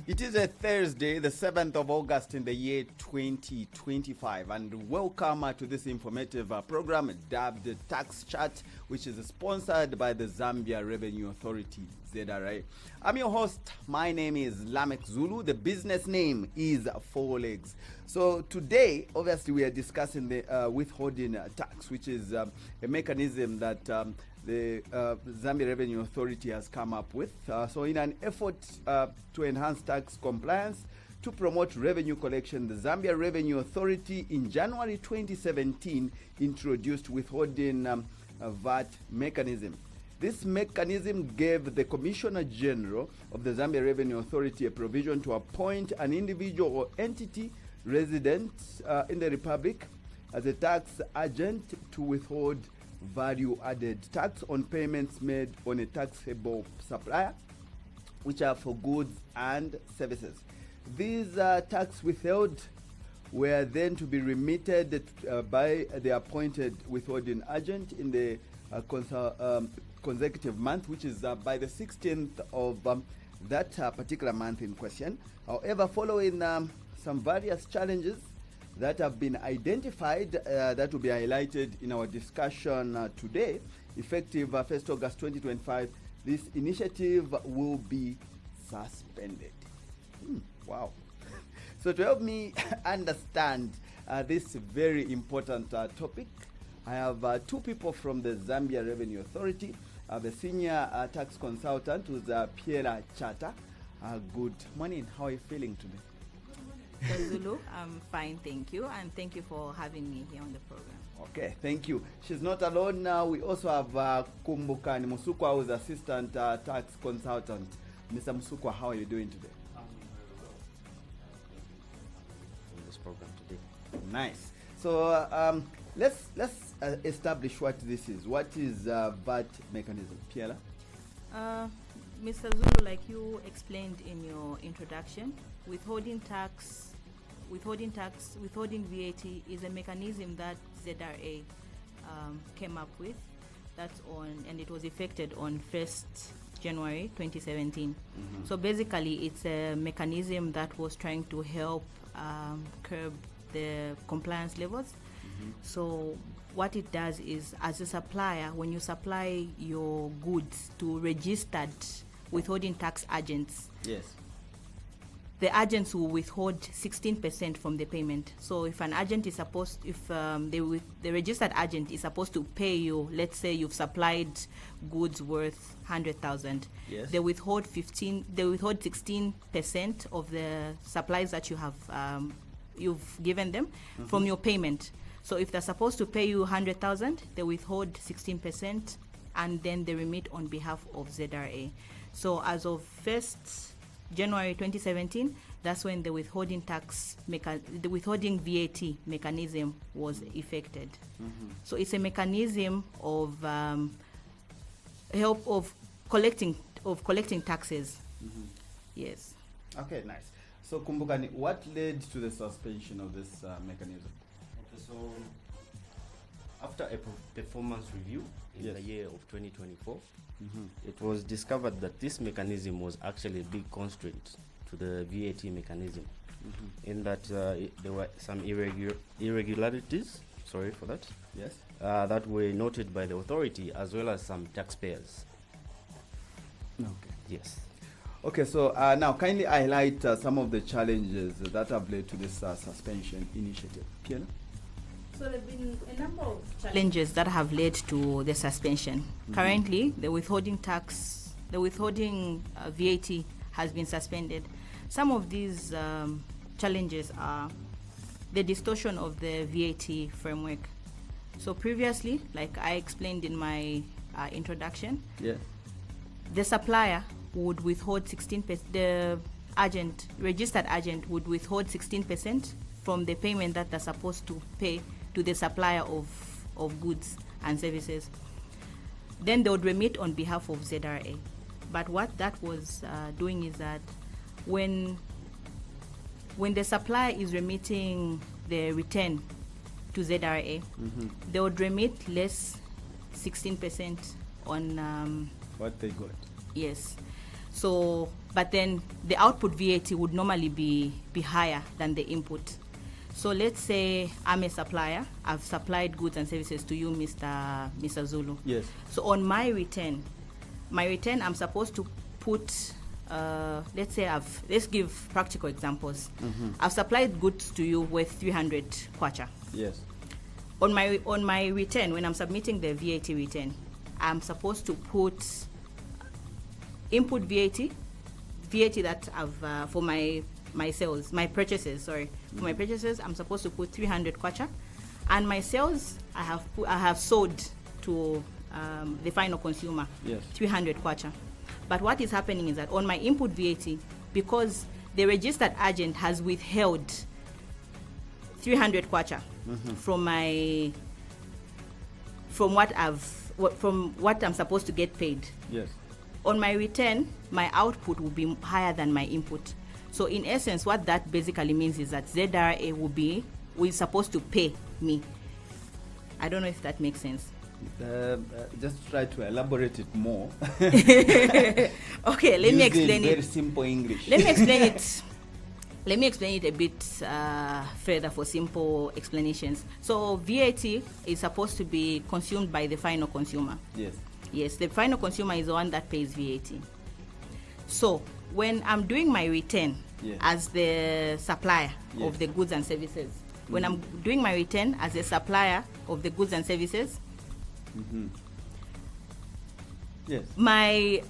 It is a Thursday, the 7th of August in the year 2025, and welcome to this informative program dubbed Tax Chat, which is sponsored by the Zambia Revenue Authority, ZRA. I'm your host. My name is Lamek Zulu. The business name is Four Legs. So today, obviously, we are discussing the withholding tax, which is a mechanism that the Zambia Revenue Authority has come up with. So in an effort to enhance tax compliance, to promote revenue collection, the Zambia Revenue Authority in January 2017 introduced withholding VAT mechanism. This mechanism gave the Commissioner General of the Zambia Revenue Authority a provision to appoint an individual or entity resident in the Republic as a tax agent to withhold value-added tax on payments made on a taxable supplier, which are for goods and services. These tax withheld were then to be remitted by the appointed withholding agent in the consecutive month, which is by the 16th of that particular month in question. However, following some various challenges that have been identified that will be highlighted in our discussion today, effective 1st August 2025, this initiative will be suspended. Wow. So to help me understand this very important topic, I have two people from the Zambia Revenue Authority. I have a senior tax consultant who's Pierre Chata. Good morning. How are you feeling today? Zulu, I'm fine, thank you, and thank you for having me here on the program. Okay, thank you. She's not alone now. We also have Kumbukani Musukwa, who's assistant tax consultant. Mr. Musukwa, how are you doing today? I'm very well. In this program today. Nice. So let's establish what this is. What is VAT mechanism, Piela? Mr. Zulu, like you explained in your introduction, withholding VAT is a mechanism that ZRA came up with. And it was effected on 1st January 2017. So basically, it's a mechanism that was trying to help curb the compliance levels. So what it does is, as a supplier, when you supply your goods to registered withholding tax agents, yes, the agents will withhold 16% from the payment. So if an agent is supposed, the registered agent is supposed to pay you, let's say you've supplied goods worth 100,000. Yes. They withhold 16% of the supplies that you have you've given them from your payment. So if they're supposed to pay you 100,000, they withhold 16%, and then they remit on behalf of ZRA. So as of 1st January 2017, that's when the withholding VAT mechanism was effected. So it's a mechanism of help of collecting taxes. Yes. Okay, nice. So Kumbukani, what led to the suspension of this mechanism? Okay, so after a performance review in the year of 2024, it was discovered that this mechanism was actually a big constraint to the VAT mechanism, in that there were some irregularities, sorry for that, yes, that were noted by the authority as well as some taxpayers. Okay. Yes. Okay, so now kindly highlight some of the challenges that have led to this suspension initiative. Piela? So there have been a number of challenges that have led to the suspension. Currently, the withholding VAT has been suspended. Some of these challenges are the distortion of the VAT framework. So previously, like I explained in my introduction, the supplier would withhold 16%, the registered agent would withhold 16% from the payment that they're supposed to pay to the supplier of goods and services. Then they would remit on behalf of ZRA. But what that was doing is that when the supplier is remitting the return to ZRA, they would remit less 16% on what they got. Yes. So, but then the output VAT would normally be higher than the input. So let's say I'm a supplier. I've supplied goods and services to you, Mr. Zulu. Yes. So on my return, I'm supposed to put, let's give practical examples. I've supplied goods to you worth 300 kwacha. Yes. On my return, when I'm submitting the VAT return, I'm supposed to put input VAT that I've for my sales, my purchases. Sorry, for my purchases, I'm supposed to put 300 kwacha, and my sales I have sold to the final consumer 300 kwacha. But what is happening is that on my input VAT, because the registered agent has withheld 300 kwacha from what I'm supposed to get paid. Yes. On my return, my output will be higher than my input. So in essence, what that basically means is that ZRA will supposed to pay me. I don't know if that makes sense. Just try to elaborate it more. Okay, let me explain it. Very simple English. Let me explain it. Let me explain it a bit further for simple explanations. So VAT is supposed to be consumed by the final consumer. Yes. Yes, the final consumer is the one that pays VAT. So when I'm doing my return as the supplier of the goods and services, when I'm doing my return as a supplier of the goods and services, yes, my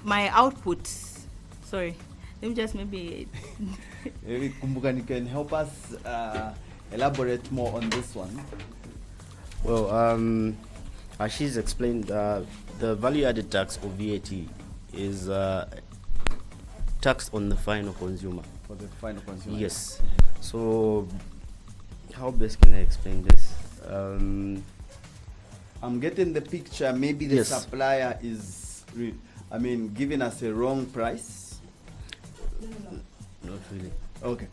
output. Sorry, let me just maybe. Maybe Kumbukani can help us elaborate more on this one. Well, as she's explained, the value-added tax or VAT is taxed on the final consumer. For the final consumer. Yes. So, how best can I explain this? I'm getting the picture. Maybe the supplier is, giving us a wrong price. No. Not really. Okay.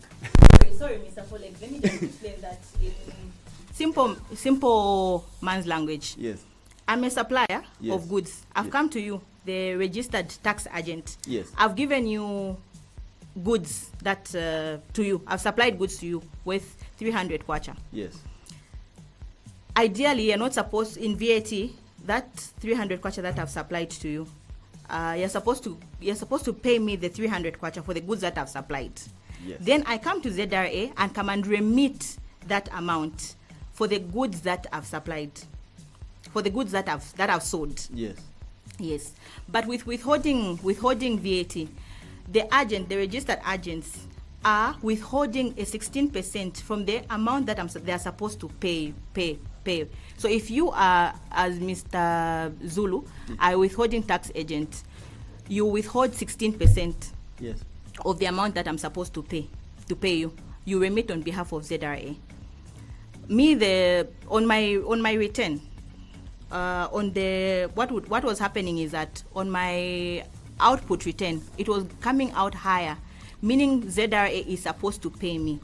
Sorry, Mr. Folex. Let me just explain that in simple man's language. Yes. I'm a supplier of goods. I've come to you, the registered tax agent. Yes. I've given you goods that to you. I've supplied goods to you with 300 kwacha. Yes. Ideally, you're not supposed, in VAT, that 300 kwacha that I've supplied to you, you're supposed to pay me the 300 kwacha for the goods that I've supplied. Yes. Then I come to ZRA and come and remit that amount for the goods that I've supplied, for the goods that I've sold. Yes. Yes. But with withholding VAT, the registered agents are withholding a 16% from the amount that they are supposed to pay. So if you are, as Mr. Zulu, a withholding tax agent, you withhold 16% of the amount that I'm supposed to pay you. You remit on behalf of ZRA. Me, on my return, what was happening is that on my output return, it was coming out higher, meaning ZRA is supposed to pay me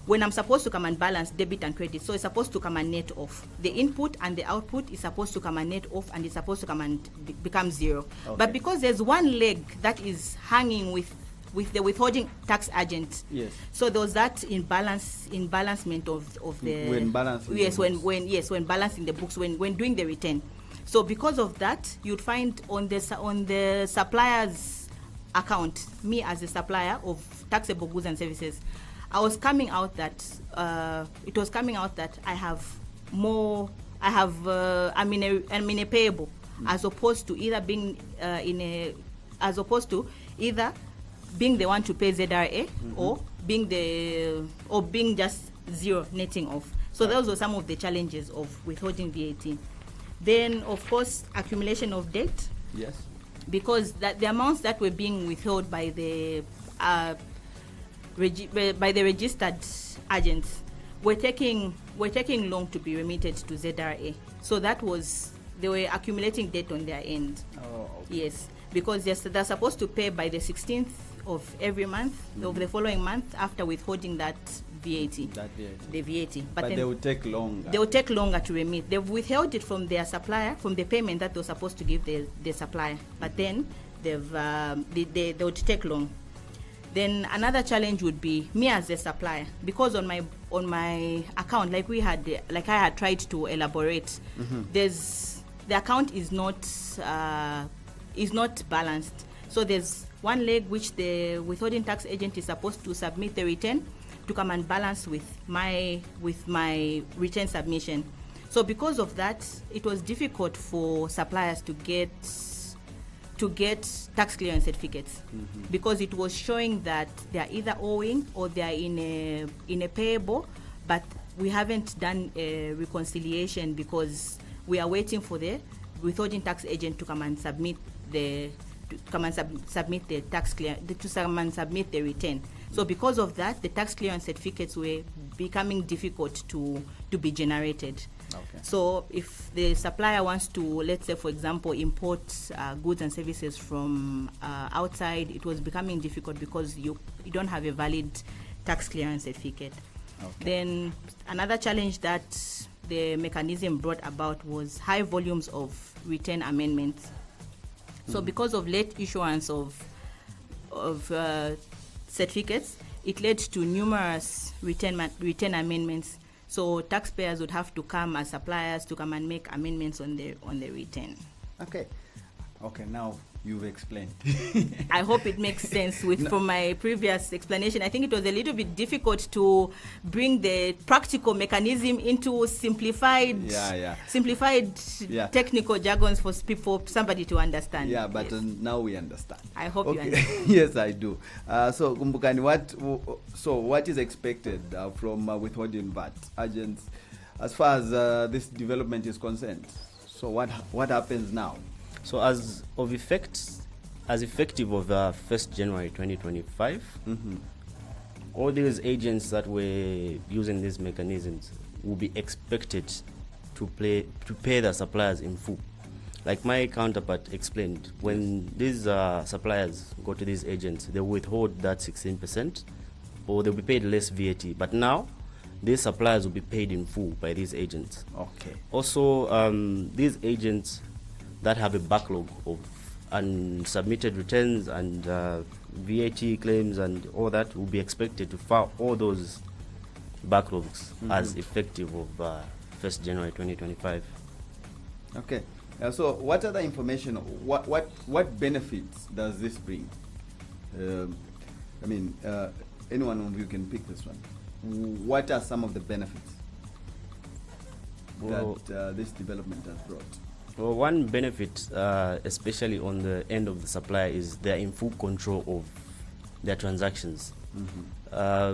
when I'm supposed to come and balance debit and credit. So it's supposed to come and net off. The input and the output is supposed to come and net off, and it's supposed to come and become zero. Okay. But because there's one leg that is hanging with the withholding tax agent, so there was that imbalancement of the when balancing when balancing the books, when doing the return. So because of that, you'd find on the supplier's account, me as a supplier of taxable goods and services, it was coming out that I have more. I'm in a payable, as opposed to either being being the one to pay ZRA or being just zero netting off. So those were some of the challenges of withholding VAT. Then, of course, accumulation of debt. Yes. Because the amounts that were being withheld by the registered agents were taking long to be remitted to ZRA. So they were accumulating debt on their end. Oh, okay. Yes, because they're supposed to pay by the 16th of every month, of the following month, after withholding that VAT. That VAT. The VAT. But then they will take longer. They will take longer to remit. They've withheld it from their supplier, from the payment that they were supposed to give the supplier. But then they would take long. Then another challenge would be me as a supplier, because on my account, like I had tried to elaborate, the account is not balanced. So there's one leg which the withholding tax agent is supposed to submit the return to come and balance with my return submission. So because of that, it was difficult for suppliers to get tax clearance certificates, because it was showing that they are either owing or they are in a payable, but we haven't done a reconciliation because we are waiting for the withholding tax agent to come and submit the tax clear to come and submit the return. So because of that, the tax clearance certificates were becoming difficult to be generated. Okay. So if the supplier wants to, let's say, for example, import goods and services from outside, it was becoming difficult because you don't have a valid tax clearance certificate. Okay. Then another challenge that the mechanism brought about was high volumes of return amendments. So because of late issuance of certificates, it led to numerous return amendments. So taxpayers would have to come as suppliers to come and make amendments on the return. Okay. Now you've explained. I hope it makes sense from my previous explanation. I think it was a little bit difficult to bring the practical mechanism into simplified technical jargons for somebody to understand. Yeah, but now we understand. I hope you understand. Yes, I do. So Kumbukani, what is expected from withholding VAT agents as far as this development is concerned? So what happens now? So as effective of 1st January 2025, all these agents that were using these mechanisms will be expected to pay the suppliers in full. Like my counterpart explained, when these suppliers go to these agents, they withhold that 16%, or they'll be paid less VAT. But now, these suppliers will be paid in full by these agents. Okay. Also, these agents that have a backlog of unsubmitted returns and VAT claims and all that will be expected to file all those backlogs as effective of 1st January 2025. Okay. So what other information, what benefits does this bring? Anyone of you can pick this one. What are some of the benefits that this development has brought? Well, one benefit, especially on the end of the supplier, is they're in full control of their transactions.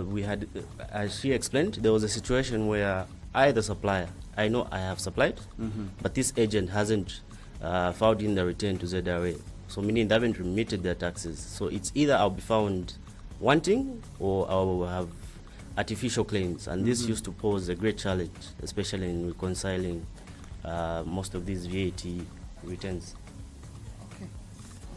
We had, as she explained, there was a situation where I, the supplier, I know I have supplied, but this agent hasn't filed in the return to ZRA. So meaning they haven't remitted their taxes. So it's either I'll be found wanting or I will have artificial claims. And this used to pose a great challenge, especially in reconciling most of these VAT returns. Okay.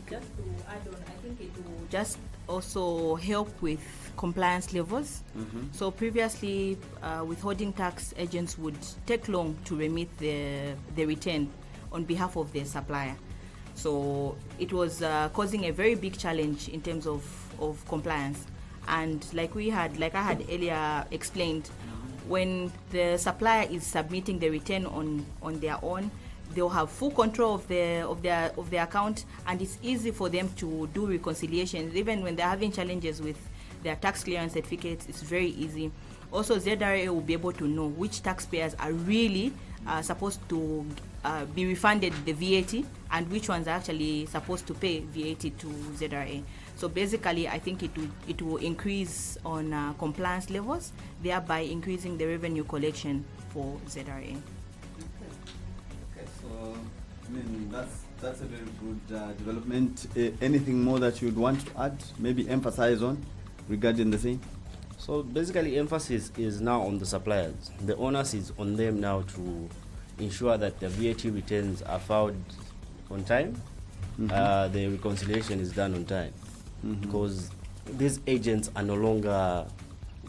Just to add on, I think it will just also help with compliance levels. So previously, withholding tax agents would take long to remit the return on behalf of their supplier. So it was causing a very big challenge in terms of compliance. And like I had earlier explained, when the supplier is submitting the return on their own, they'll have full control of their account, and it's easy for them to do reconciliations. Even when they're having challenges with their tax clearance certificates, it's very easy. Also, ZRA will be able to know which taxpayers are really supposed to be refunded the VAT and which ones are actually supposed to pay VAT to ZRA. So basically, I think it will increase on compliance levels, thereby increasing the revenue collection for ZRA. Okay, so that's a very good development. Anything more that you'd want to add? Maybe emphasize on regarding the same? So basically, emphasis is now on the suppliers. The onus is on them now to ensure that the VAT returns are filed on time. The reconciliation is done on time, because these agents are no longer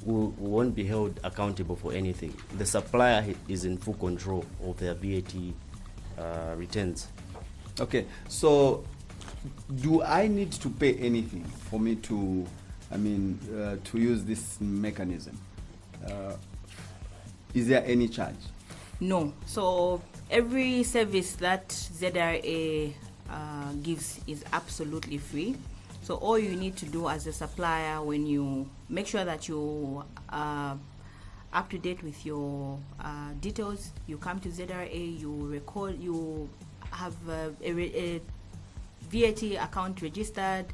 won't be held accountable for anything. The supplier is in full control of their VAT returns. Okay, so do I need to pay anything for me to, to use this mechanism? Is there any charge? No. So every service that ZRA gives is absolutely free. So all you need to do as a supplier, when you make sure that you are up to date with your details, you come to ZRA, you record, you have a VAT account registered,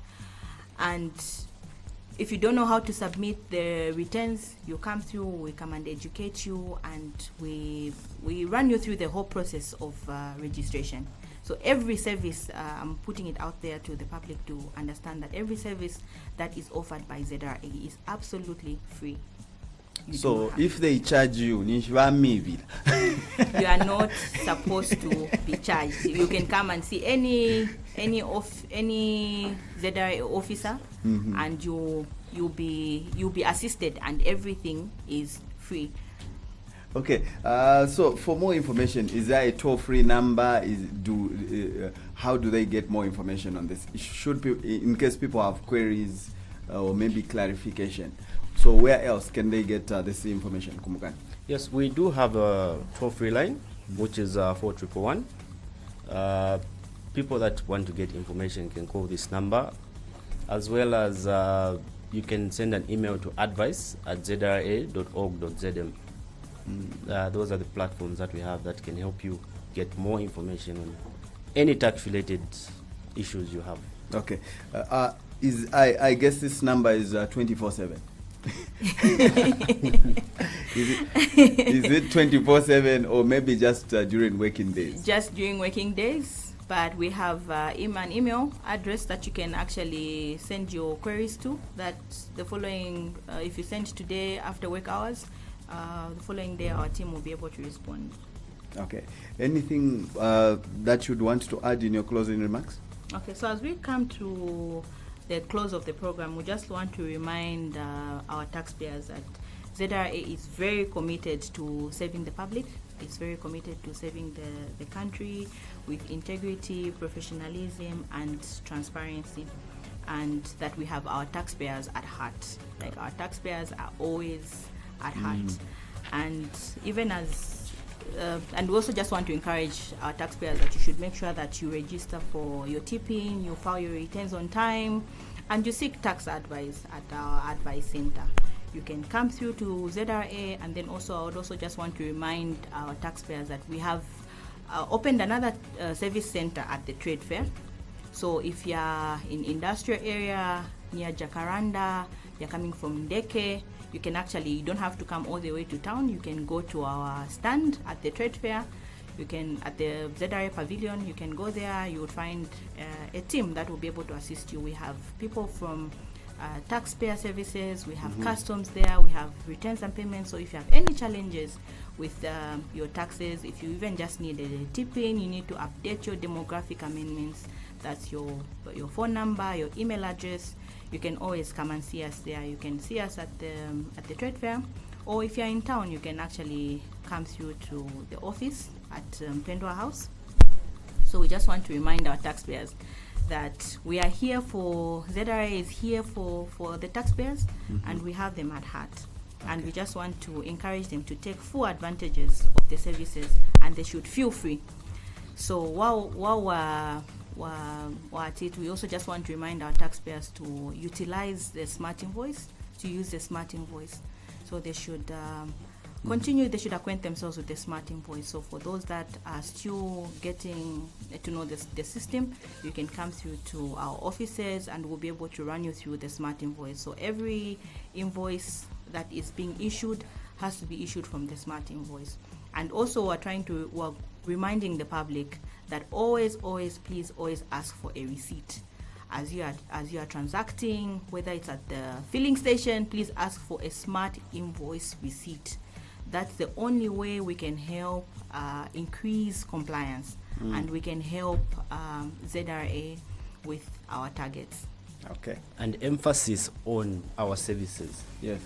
and if you don't know how to submit the returns, you come through, we come and educate you, and we run you through the whole process of registration. So every service, I'm putting it out there to the public to understand that every service that is offered by ZRA is absolutely free. So if they charge you, you are not supposed to be charged. You can come and see any ZRA officer, and you'll be assisted, and everything is free. Okay, so for more information, is there a toll-free number? How do they get more information on this? In case people have queries or maybe clarification. So where else can they get this information, Kumukan? Yes, we do have a toll-free line, which is 4111. People that want to get information can call this number, as well as you can send an email to advice@zra.org.zm. Those are the platforms that we have that can help you get more information on any tax-related issues you have. Okay. I guess this number is 24/7. Is it 24/7 or maybe just during working days? Just during working days, but we have an email address that you can actually send your queries to. That the following, if you send today after work hours, the following day our team will be able to respond. Okay. Anything that you'd want to add in your closing remarks? Okay, so as we come to the close of the program, we just want to remind our taxpayers that ZRA is very committed to serving the public. It's very committed to serving the country with integrity, professionalism, and transparency, and that we have our taxpayers at heart. Like, our taxpayers are always at heart. And even as and we also just want to encourage our taxpayers that you should make sure that you register for your tipping, you file your returns on time, and you seek tax advice at our advice center. You can come through to ZRA, and then also I would also just want to remind our taxpayers that we have opened another service center at the trade fair. So if you're in industrial area near Jacaranda, you're coming from Ndeke, you can you don't have to come all the way to town. You can go to our stand at the trade fair. You can, at the ZRA pavilion, you can go there. You would find a team that will be able to assist you. We have people from taxpayer services, we have customs there, we have returns and payments. So if you have any challenges with your taxes, if you even just need a tipping, you need to update your demographic amendments, that's your phone number, your email address, you can always come and see us there. You can see us at the trade fair, or if you're in town, you can actually come through to the office at Pendwa House. So we just want to remind our taxpayers that we are here for, ZRA is here for the taxpayers, and we have them at heart. And we just want to encourage them to take full advantages of the services, and they should feel free. So while we're at it, we also just want to remind our taxpayers to utilize the smart invoice, to use the smart invoice. So they should they should acquaint themselves with the smart invoice. So for those that are still getting to know the system, you can come through to our offices and we'll be able to run you through the smart invoice. So every invoice that is being issued has to be issued from the smart invoice. And also we're reminding the public that always ask for a receipt. As you are transacting, whether it's at the filling station, please ask for a smart invoice receipt. That's the only way we can help increase compliance, and we can help ZRA with our targets. Okay. And emphasis on our services. Yes.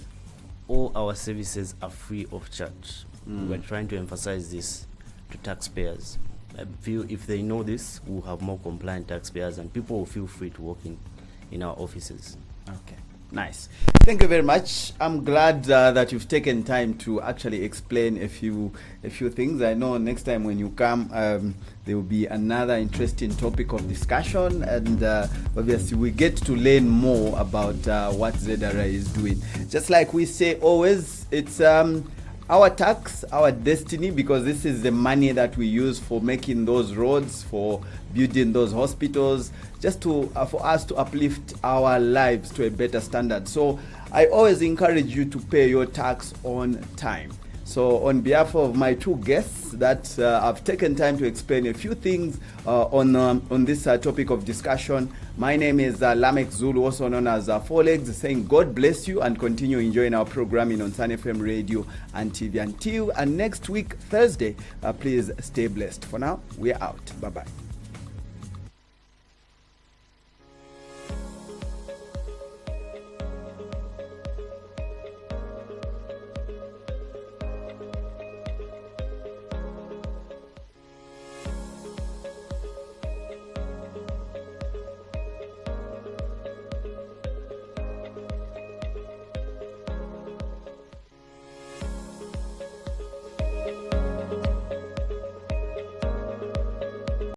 all our services are free of charge. We're trying to emphasize this to taxpayers. I feel if they know this, we'll have more compliant taxpayers and people will feel free to walk in our offices. Okay, nice. Thank you very much. I'm glad that you've taken time to actually explain a few things. I know next time when you come, there will be another interesting topic of discussion, and obviously we get to learn more about what Zra is doing. Just like we say always, it's our tax, our destiny, because this is the money that we use for making those roads, for building those hospitals, just to for us to uplift our lives to a better standard. So I always encourage you to pay your tax on time. So on behalf of my two guests that I've taken time to explain a few things on this topic of discussion, my name is Lamek Zulu, also known as Four Legs, saying God bless you and continue enjoying our programming on Sun FM Radio and TV. Until next week, Thursday, please stay blessed. For now, we're out. Bye-bye.